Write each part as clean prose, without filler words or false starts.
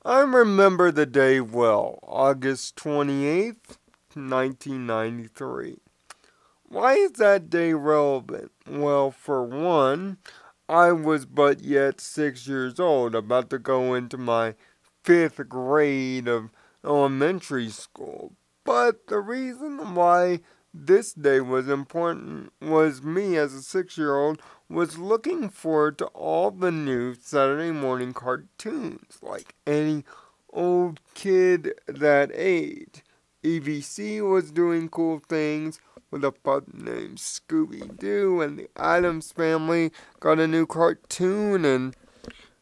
I remember the day well, August 28th, 1993. Why is that day relevant? Well, for one, I was but yet 6 years old, about to go into my fifth grade of elementary school. But the reason why this day was important was me as a 6 year old was looking forward to all the new Saturday morning cartoons, like any old kid that age. ABC was doing cool things with a pup named Scooby Doo, and the Addams Family got a new cartoon, and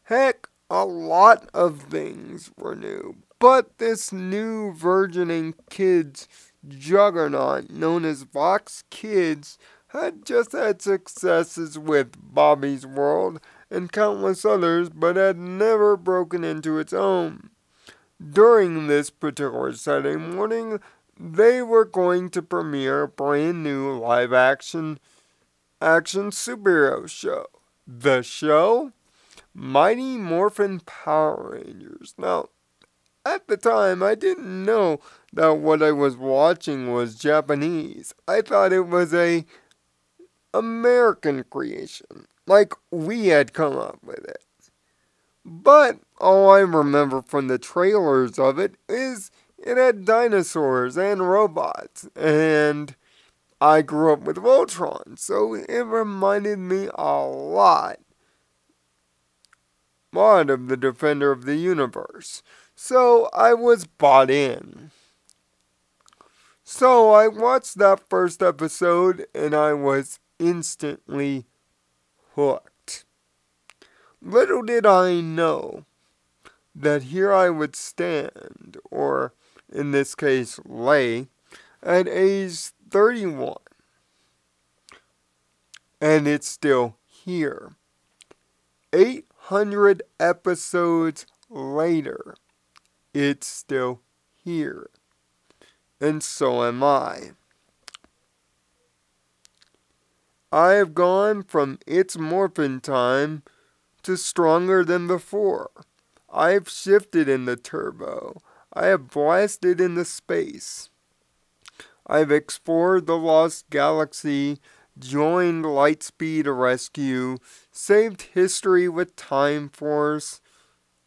heck, a lot of things were new. But this new burgeoning kids juggernaut known as Fox Kids had just had successes with Bobby's World and countless others, but had never broken into its own. During this particular Saturday morning, they were going to premiere a brand new live action superhero show. The show? Mighty Morphin Power Rangers. Now, at the time, I didn't know that what I was watching was Japanese. I thought it was a American creation, like we had come up with it. But all I remember from the trailers of it is it had dinosaurs and robots, and I grew up with Voltron, so it reminded me a lot of the Defender of the Universe. So I was bought in. So I watched that first episode and I was instantly hooked. Little did I know that here I would stand, or in this case lay, at age 31. And it's still here. 800 episodes later, it's still here. And so am I. I have gone from It's Morphin Time to Stronger Than Before. I have shifted into turbo. I have blasted into space. I have explored the lost galaxy, joined Lightspeed Rescue, saved history with Time Force,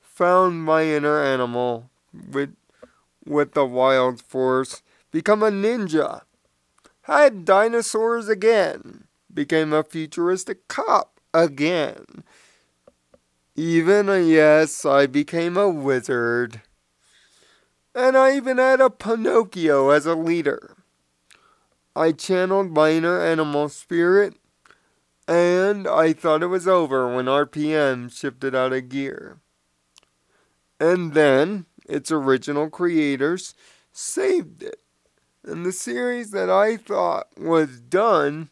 found my inner animal with the Wild Force, become a ninja, had dinosaurs again, became a futuristic cop again. Even, yes, I became a wizard. And I even had a Pinocchio as a leader. I channeled my inner animal spirit, and I thought it was over when RPM shifted out of gear. And then, its original creators saved it. And the series that I thought was done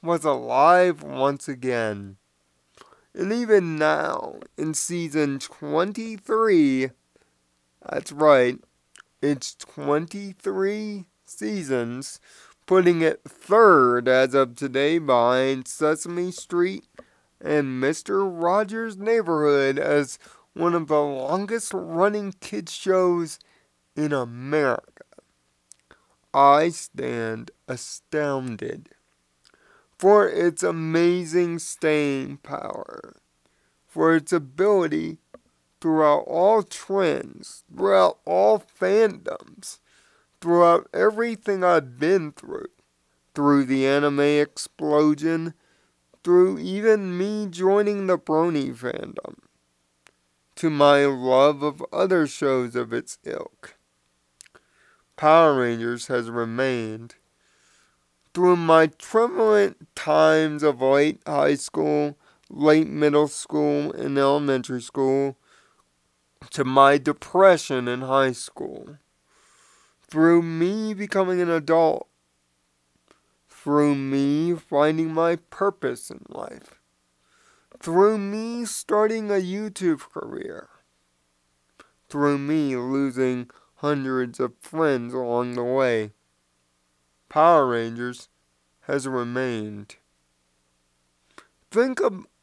was alive once again. And even now, in season 23, that's right, it's 23 seasons, putting it third as of today behind Sesame Street and Mr. Rogers' Neighborhood as one of the longest running kids shows in America. I stand astounded for its amazing staying power, for its ability throughout all trends, throughout all fandoms, throughout everything I've been through the anime explosion, through even me joining the Brony fandom, to my love of other shows of its ilk. Power Rangers has remained through my turbulent times of late high school, late middle school, and elementary school, to my depression in high school, through me becoming an adult, through me finding my purpose in life, through me starting a YouTube career, through me losing hundreds of friends along the way. Power Rangers has remained.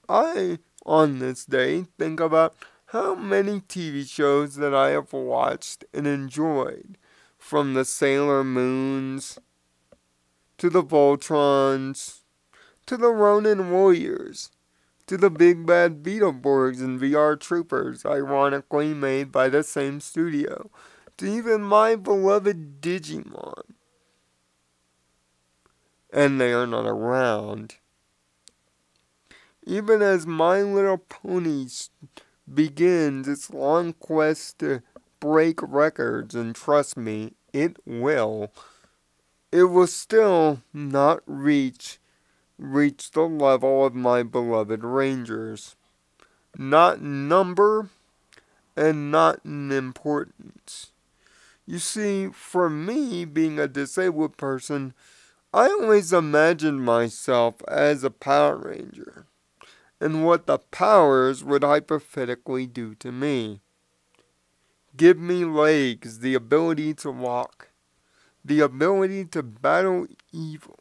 I, on this day, think about how many TV shows that I have watched and enjoyed, from the Sailor Moons, to the Voltrons, to the Ronin Warriors, to the Big Bad Beetleborgs and VR Troopers, ironically made by the same studio, to even my beloved Digimon. And they are not around. Even as My Little Pony begins its long quest to break records, and trust me, it will still not reach the level of my beloved Rangers. Not in number, and not in importance. You see, for me, being a disabled person, I always imagined myself as a Power Ranger, and what the powers would hypothetically do to me. Give me legs, the ability to walk, the ability to battle evil.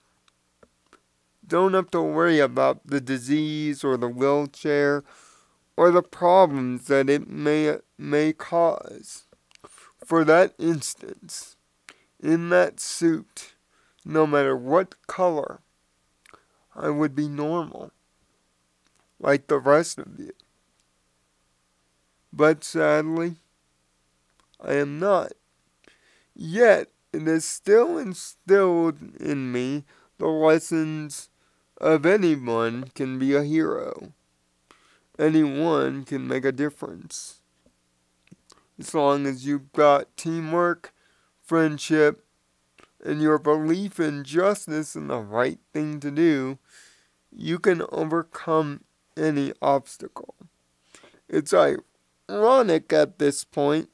Don't have to worry about the disease or the wheelchair or the problems that it may cause. For that instance, in that suit, no matter what color, I would be normal, like the rest of you. But sadly, I am not. Yet, it is still instilled in me the lessons of anyone can be a hero. Anyone can make a difference. As long as you've got teamwork, friendship, and your belief in justice and the right thing to do, you can overcome any obstacle. It's ironic at this point,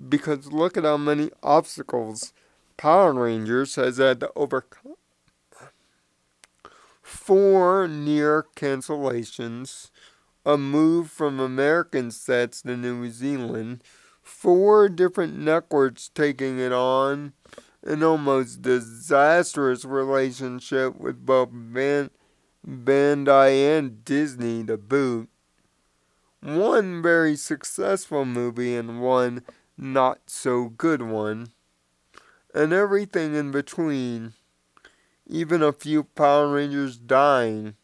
because look at how many obstacles Power Rangers has had to overcome. 4 near cancellations, a move from American sets to New Zealand, 4 different networks taking it on, an almost disastrous relationship with both Bandai and Disney to boot, 1 very successful movie and 1 not so good one, and everything in between, even a few Power Rangers dying,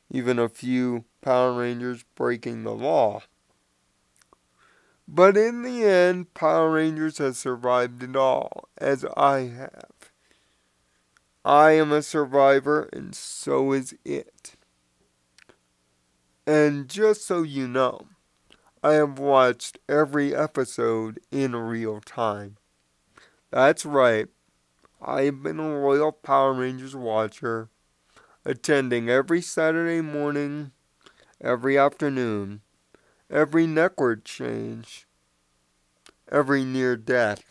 even a few Power Rangers breaking the law. But in the end, Power Rangers has survived it all, as I have. I am a survivor, and so is it. And just so you know, I have watched every episode in real time. That's right, I have been a loyal Power Rangers watcher, attending every Saturday morning, every afternoon, every network change, every near death.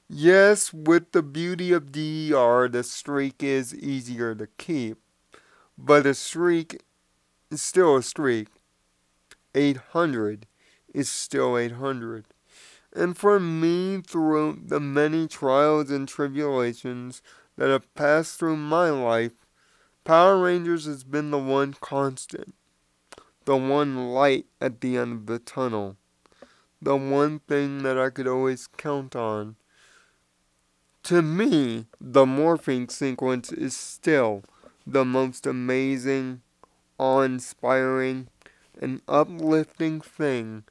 Yes, with the beauty of DER, the streak is easier to keep, but a streak is still a streak. 800 is still 800. And for me, through the many trials and tribulations that have passed through my life, Power Rangers has been the one constant, the one light at the end of the tunnel, the one thing that I could always count on. To me, the morphing sequence is still the most amazing, awe-inspiring, and uplifting thing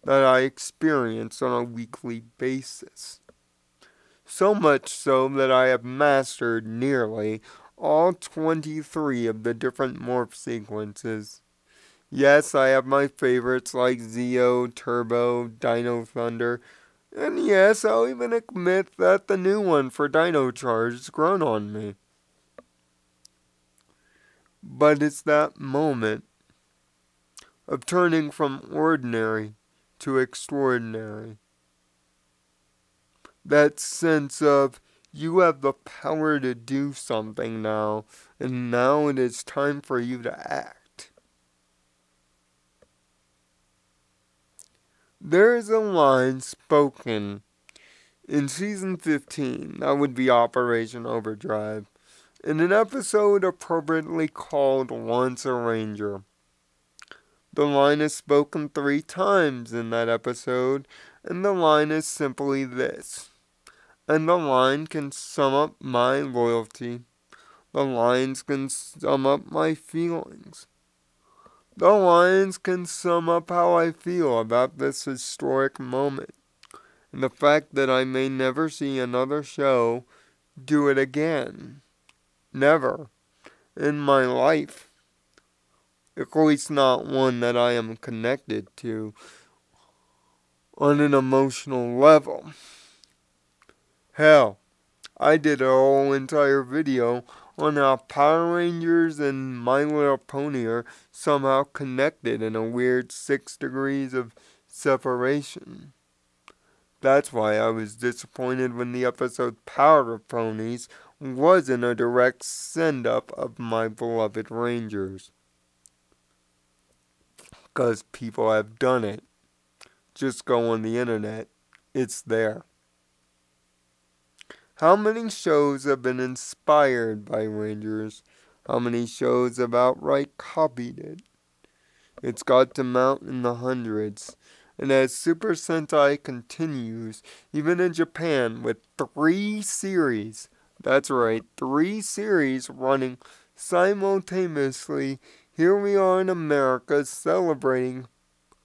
that I experience on a weekly basis. So much so that I have mastered nearly all 23 of the different morph sequences. Yes, I have my favorites like Zeo, Turbo, Dino Thunder, and yes, I'll even admit that the new one for Dino Charge has grown on me. But it's that moment of turning from ordinary to extraordinary. That sense of, you have the power to do something now, and now it is time for you to act. There is a line spoken in Season 15, that would be Operation Overdrive, in an episode appropriately called Once a Ranger. The line is spoken 3 times in that episode, and the line is simply this. And the line can sum up my loyalty. The lines can sum up my feelings. The lines can sum up how I feel about this historic moment, and the fact that I may never see another show do it again. Never. In my life. At least not one that I am connected to on an emotional level. Hell, I did a whole entire video on how Power Rangers and My Little Pony are somehow connected in a weird 6 degrees of separation. That's why I was disappointed when the episode Power Ponies wasn't a direct send-up of my beloved Rangers. 'Cause people have done it. Just go on the internet. It's there. How many shows have been inspired by Rangers? How many shows have outright copied it? It's got to mount in the hundreds. And as Super Sentai continues, even in Japan, with 3 series, that's right, 3 series running simultaneously, here we are in America celebrating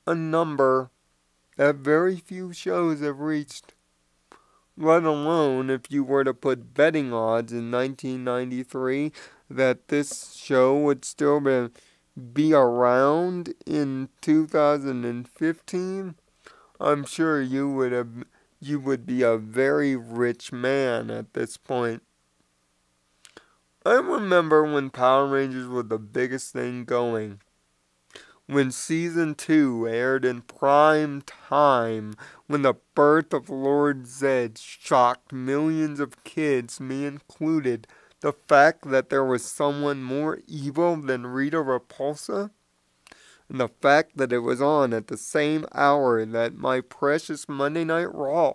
a number that very few shows have reached. Let alone if you were to put betting odds in 1993 that this show would still be around in 2015, I'm sure you would be a very rich man at this point. I remember when Power Rangers was the biggest thing going. When Season 2 aired in prime time, when the birth of Lord Zedd shocked millions of kids, me included, the fact that there was someone more evil than Rita Repulsa, and the fact that it was on at the same hour that my precious Monday Night Raw.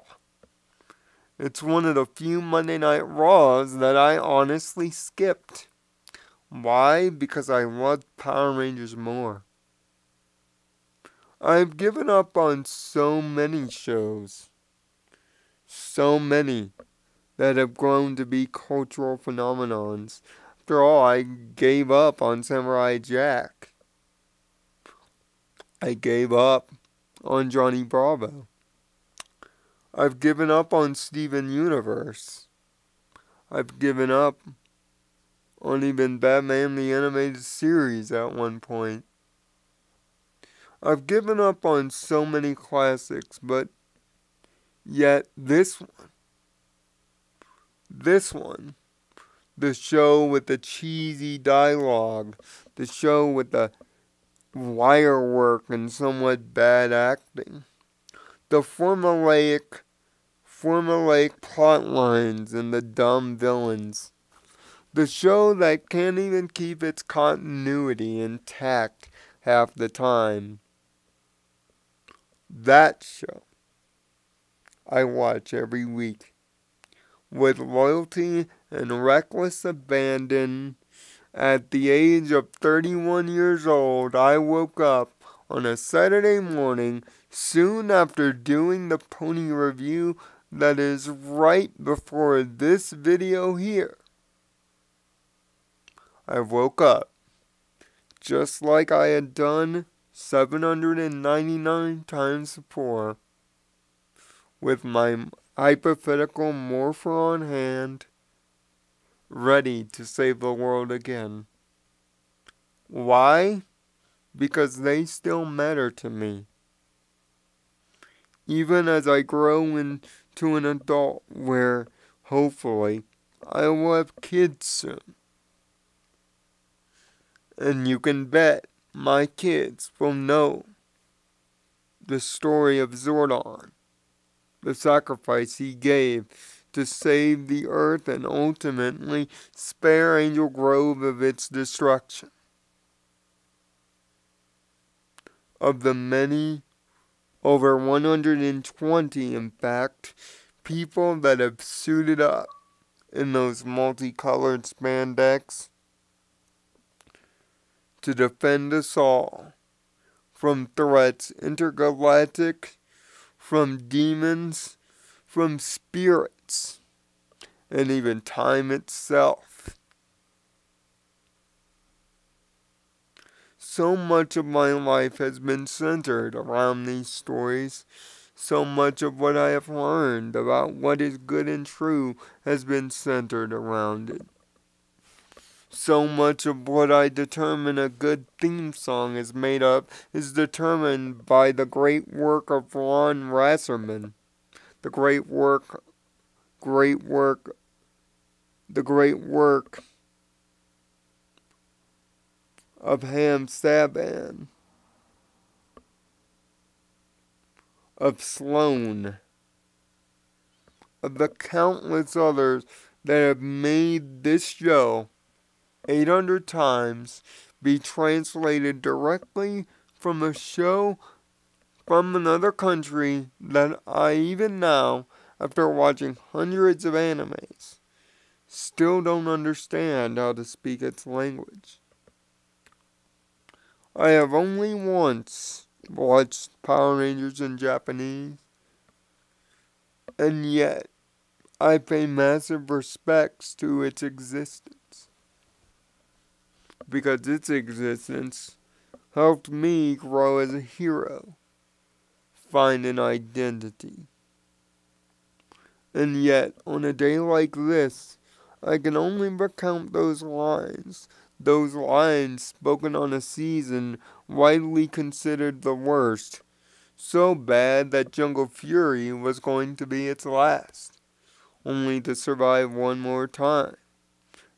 It's one of the few Monday Night Raws that I honestly skipped. Why? Because I loved Power Rangers more. I've given up on so many shows. So many that have grown to be cultural phenomenons. After all, I gave up on Samurai Jack. I gave up on Johnny Bravo. I've given up on Steven Universe. I've given up on even Batman the Animated Series at one point. I've given up on so many classics, but yet this one, the show with the cheesy dialogue, the show with the wire work and somewhat bad acting, the formulaic plot lines and the dumb villains, the show that can't even keep its continuity intact half the time. That show I watch every week with loyalty and reckless abandon. At the age of 31 years old, I woke up on a Saturday morning soon after doing the pony review that is right before this video here. I woke up just like I had done 799 times before, with my hypothetical morpher on hand, ready to save the world again. Why? Because they still matter to me. Even as I grow into an adult where, hopefully, I will have kids soon. And you can bet my kids will know the story of Zordon, the sacrifice he gave to save the Earth and ultimately spare Angel Grove of its destruction. Of the many, over 120 in fact, people that have suited up in those multicolored spandex to defend us all from threats intergalactic, from demons, from spirits, and even time itself. So much of my life has been centered around these stories. So much of what I have learned about what is good and true has been centered around it. So much of what I determine a good theme song is made up is determined by the great work of Ron Wasserman, the great work of Ham Saban, of Sloan, of the countless others that have made this show 800 times be translated directly from a show from another country that I even now, after watching hundreds of animes, still don't understand how to speak its language. I have only once watched Power Rangers in Japanese, and yet I pay massive respects to its existence, because its existence helped me grow as a hero, find an identity. And yet, on a day like this, I can only recount those lines spoken on a season widely considered the worst, so bad that Jungle Fury was going to be its last, only to survive one more time,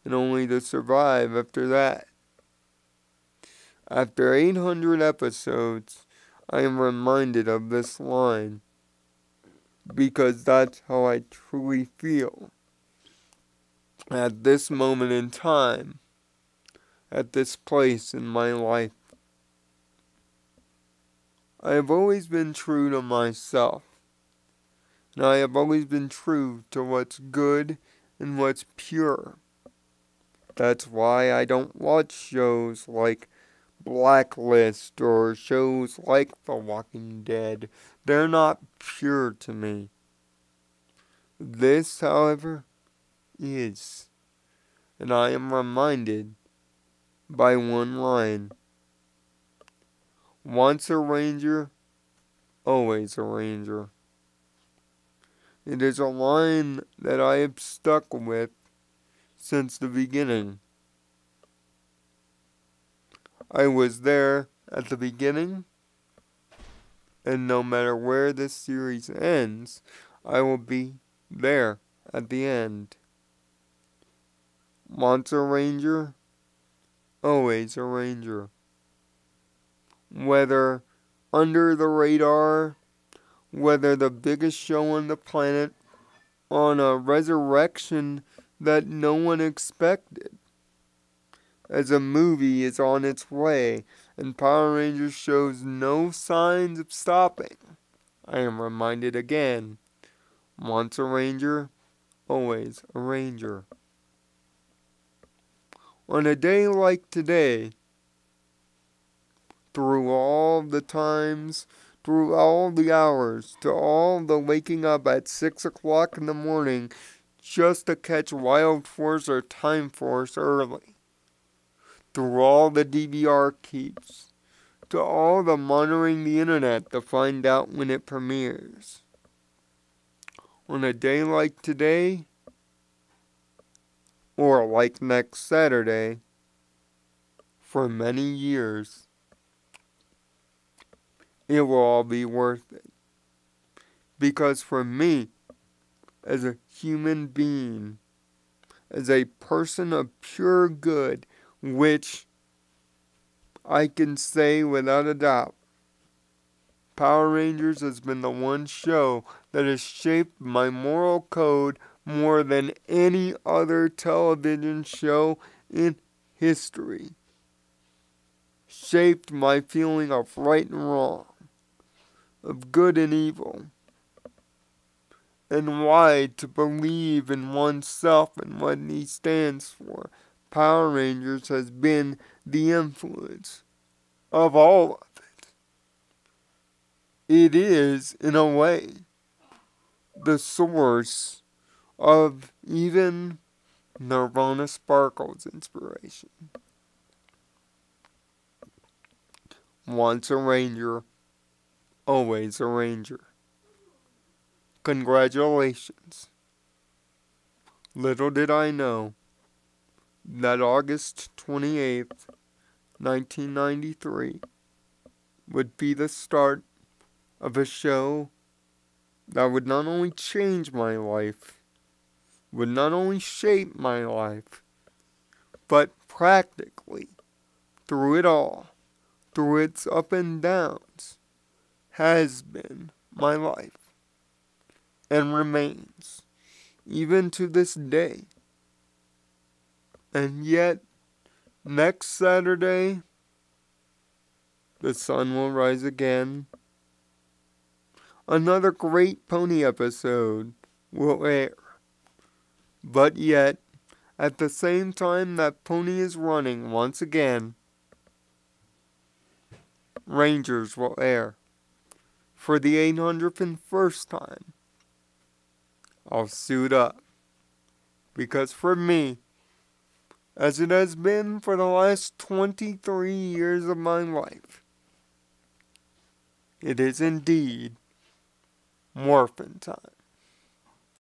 and only to survive after that. After 800 episodes, I am reminded of this line, because that's how I truly feel at this moment in time, at this place in my life. I have always been true to myself, and I have always been true to what's good and what's pure. That's why I don't watch shows like Blacklist or shows like The Walking Dead. They're not pure to me. This, however, is. And I am reminded by one line. Once a ranger, always a ranger. It is a line that I have stuck with since the beginning. I was there at the beginning, and no matter where this series ends, I will be there at the end. Once a ranger, always a ranger. Whether under the radar, whether the biggest show on the planet, on a resurrection that no one expected, as a movie is on its way and Power Rangers shows no signs of stopping, I am reminded again, once a ranger, always a ranger. On a day like today, through all the times, through all the hours, to all the waking up at 6 o'clock in the morning just to catch Wild Force or Time Force early, through all the DVR keeps, to all the monitoring the internet to find out when it premieres. On a day like today, or like next Saturday, for many years, it will all be worth it. Because for me, as a human being, as a person of pure good, which I can say without a doubt, Power Rangers has been the one show that has shaped my moral code more than any other television show in history. Shaped my feeling of right and wrong, of good and evil, and why to believe in oneself and what he stands for. Power Rangers has been the influence of all of it. it is, in a way, the source of even Nirvana Sparkle's inspiration. Once a Ranger, always a Ranger. Congratulations. Little did I know that August 28th, 1993 would be the start of a show that would not only change my life, would not only shape my life, but practically, through it all, through its up and downs, has been my life and remains, even to this day. And yet, next Saturday, the sun will rise again. Another great pony episode will air. But yet, at the same time that Pony is running once again, Rangers will air for the 801st time. I'll suit up. Because for me, as it has been for the last 23 years of my life, it is indeed Morphin time.